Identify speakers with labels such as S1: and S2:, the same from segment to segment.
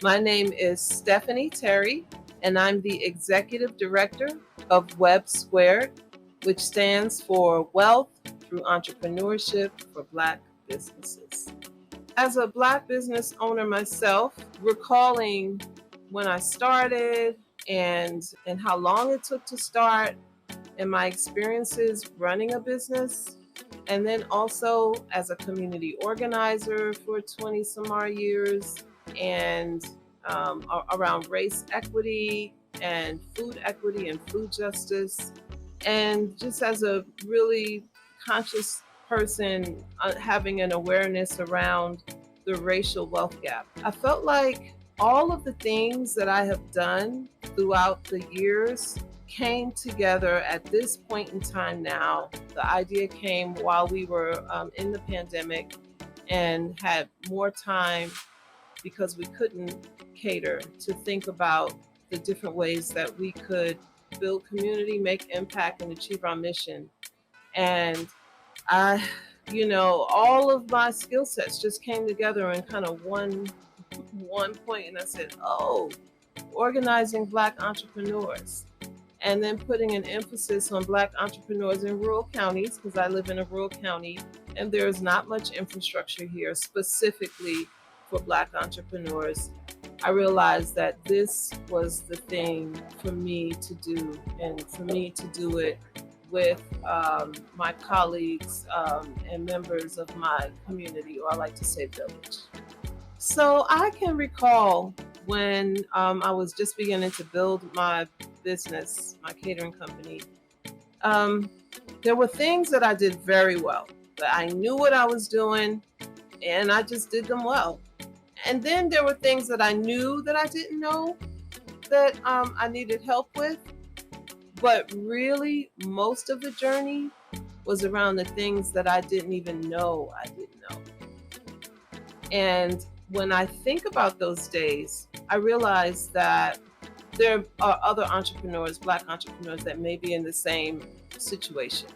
S1: My name is Stephanie Terry, and I'm the Executive Director of WEBB Squared, which stands for Wealth Through Entrepreneurship for Black Businesses. As a Black business owner myself, recalling when I started and how long it took to start and my experiences running a business, and then also as a community organizer for 20 some odd years, and around race equity and food justice, and just as a really conscious person, having an awareness around the racial wealth gap. I felt like all of the things that I have done throughout the years came together at this point in time now. The idea came while we were in the pandemic and had more time because we couldn't cater to think about the different ways that we could build community, make impact, and achieve our mission. And I, all of my skill sets just came together in kind of one point, and I said, "Oh, organizing Black entrepreneurs." And then putting an emphasis on Black entrepreneurs in rural counties, because I live in a rural county and there is not much infrastructure here specifically for Black entrepreneurs. I realized that this was the thing for me to do, and for me to do it with my colleagues and members of my community, or I like to say village. So I can recall when I was just beginning to build my business, my catering company, there were things that I did very well, that I knew what I was doing and I just did them well. And then there were things that I knew that I didn't know that I needed help with. But really, most of the journey was around the things that I didn't even know I didn't know. And when I think about those days, I realize that there are other entrepreneurs, Black entrepreneurs, that may be in the same situation.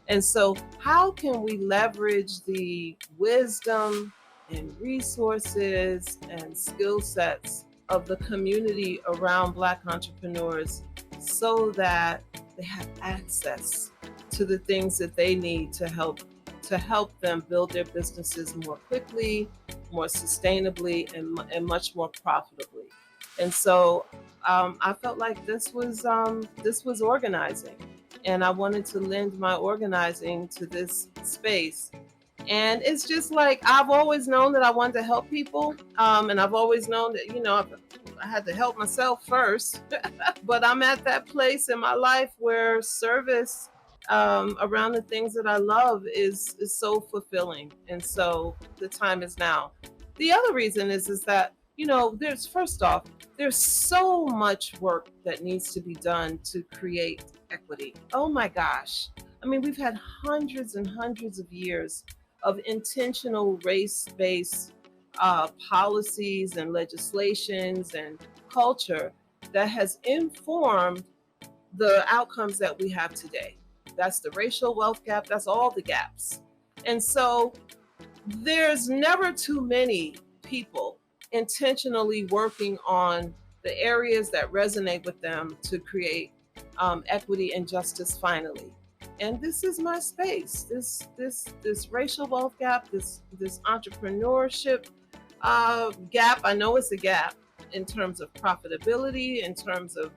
S1: And so, how can we leverage the wisdom and resources and skill sets of the community around Black entrepreneurs so that they have access to the things that they need to help them build their businesses more quickly, more sustainably, and much more profitably? And so I felt like this was organizing, and I wanted to lend my organizing to this space. And it's just like I've always known that I wanted to help people, and I've always known that I had to help myself first. But I'm at that place in my life where service around the things that I love is so fulfilling, and so the time is now. The other reason is that there's, first off, there's so much work that needs to be done to create equity. Oh my gosh. I mean, we've had hundreds and hundreds of years of intentional race-based policies and legislations and culture that has informed the outcomes that we have today. That's the racial wealth gap. That's all the gaps. And so there's never too many people intentionally working on the areas that resonate with them to create equity and justice finally. And this is my space. This racial wealth gap, this entrepreneurship gap. I know it's a gap in terms of profitability, in terms of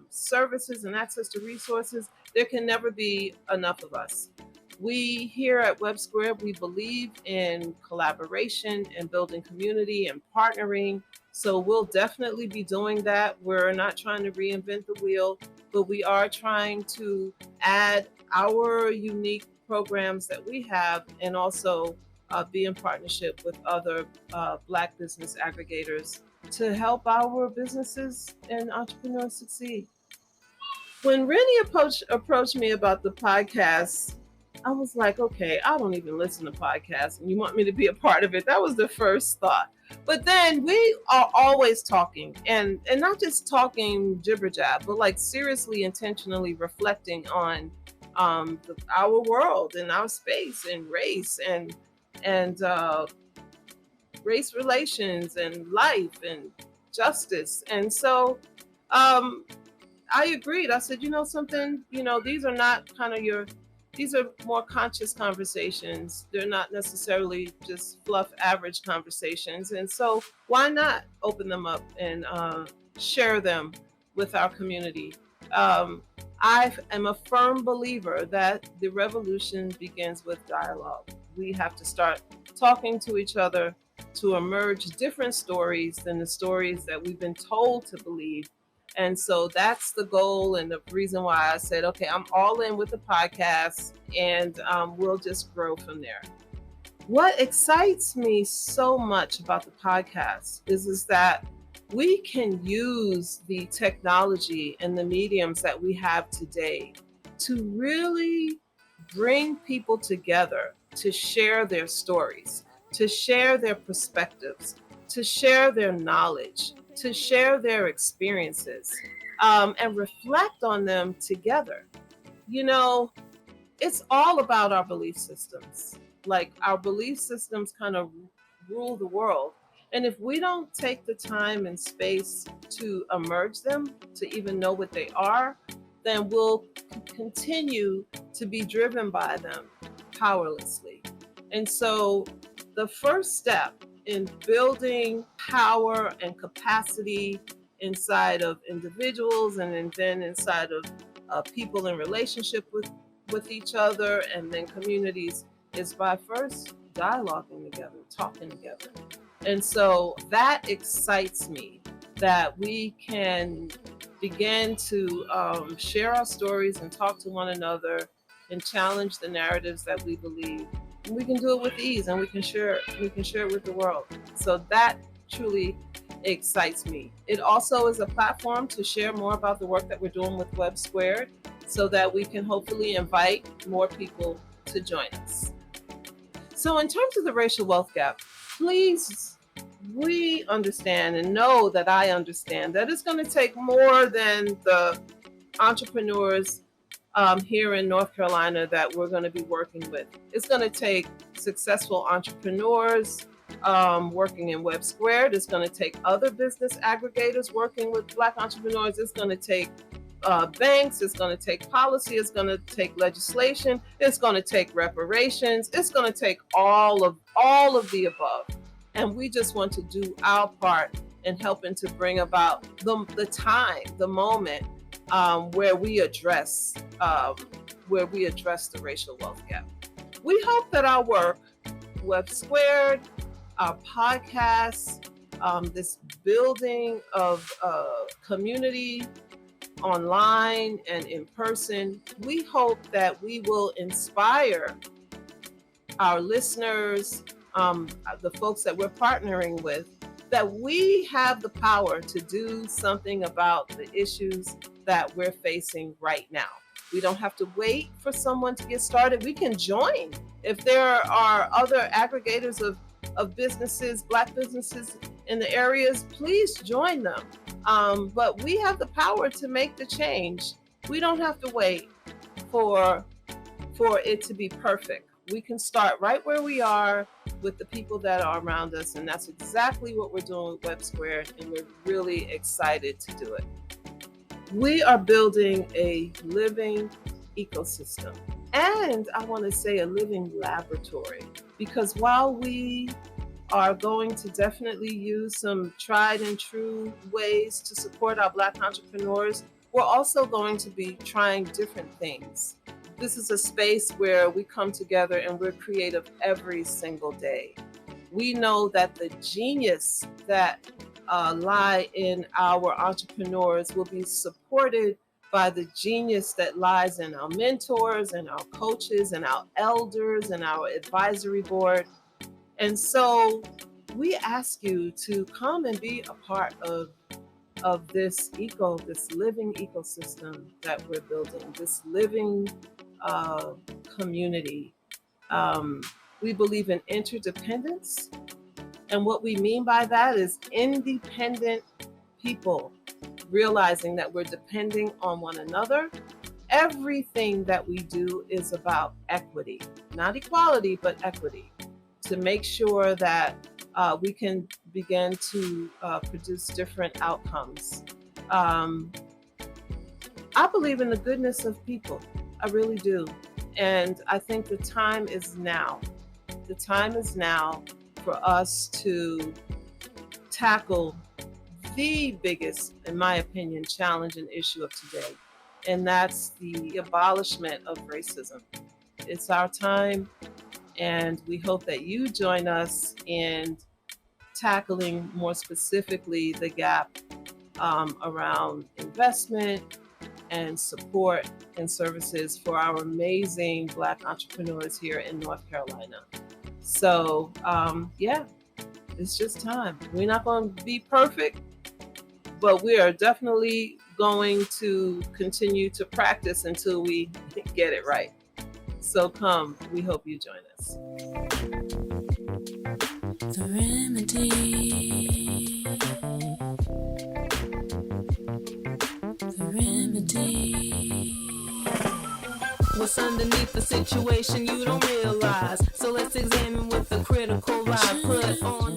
S1: services and access to resources. There can never be enough of us. We here at WEBB Squared, we believe in collaboration and building community and partnering. So we'll definitely be doing that. We're not trying to reinvent the wheel, but we are trying to add our unique programs that we have, and also be in partnership with other Black business aggregators to help our businesses and entrepreneurs succeed. When Rennie approached me about the podcast, I was like, okay, I don't even listen to podcasts, and you want me to be a part of it? That was the first thought. But then we are always talking, and not just talking jibber jab, but like seriously, intentionally reflecting on our world and our space and race and race relations and life and justice. And so um, I agreed. I said, something, these are not kind of these are more conscious conversations. They're not necessarily just fluff average conversations. And so why not open them up and share them with our community? Um, I am a firm believer that the revolution begins with dialogue. We have to start talking to each other to emerge different stories than the stories that we've been told to believe. And so that's the goal and the reason why I said, okay, I'm all in with the podcast, and we'll just grow from there. What excites me so much about the podcast is that we can use the technology and the mediums that we have today to really bring people together to share their stories, to share their perspectives, to share their knowledge, to share their experiences, and reflect on them together. You know, it's all about our belief systems. Like, our belief systems kind of rule the world. And if we don't take the time and space to emerge them, to even know what they are, then we'll continue to be driven by them powerlessly. And so the first step in building power and capacity inside of individuals, and then inside of people in relationship with each other, and then communities, is by first dialoguing together, talking together. And so that excites me, that we can begin to share our stories and talk to one another and challenge the narratives that we believe. And we can do it with ease, and we can share it with the world. So that truly excites me. It also is a platform to share more about the work that we're doing with WEBB Squared, so that we can hopefully invite more people to join us. So in terms of the racial wealth gap, please, we understand and know that I understand that it's going to take more than the entrepreneurs here in North Carolina that we're going to be working with. It's going to take successful entrepreneurs working in WEBB Squared. It's going to take other business aggregators working with Black entrepreneurs. It's going to take banks. It's going to take policy. It's going to take legislation. It's going to take reparations. It's going to take all of the above. And we just want to do our part in helping to bring about the moment where we address the racial wealth gap. We hope that our work, WEBB Squared, our podcast, this building of community online and in person, we hope that we will inspire our listeners, the folks that we're partnering with, that we have the power to do something about the issues that we're facing right now. We don't have to wait for someone to get started. We can join. If there are other aggregators of businesses, Black businesses in the areas, please join them. But we have the power to make the change. We don't have to wait for it to be perfect. We can start right where we are with the people that are around us, and that's exactly what we're doing with WEBB Squared, and we're really excited to do it. We are building a living ecosystem, and I want to say a living laboratory, because while we are going to definitely use some tried and true ways to support our Black entrepreneurs, we're also going to be trying different things. This is a space where we come together and we're creative every single day. We know that the genius that lie in our entrepreneurs will be supported by the genius that lies in our mentors and our coaches and our elders and our advisory board. And so we ask you to come and be a part of this living ecosystem that we're building, this living community. We believe in interdependence. And what we mean by that is independent people realizing that we're depending on one another. Everything that we do is about equity, not equality, but equity, to make sure that we can begin to produce different outcomes. Um, I believe in the goodness of people. I really do. And I think the time is now. The time is now for us to tackle the biggest, in my opinion, challenge and issue of today. And that's the abolishment of racism. It's our time, and we hope that you join us in tackling more specifically the gap around investment and support and services for our amazing Black entrepreneurs here in North Carolina. So, yeah, it's just time. We're not going to be perfect, but we are definitely going to continue to practice until we get it right. So come, we hope you join us.
S2: The remedy. The remedy. What's underneath the situation you don't realize? So let's examine with a critical eye. Put on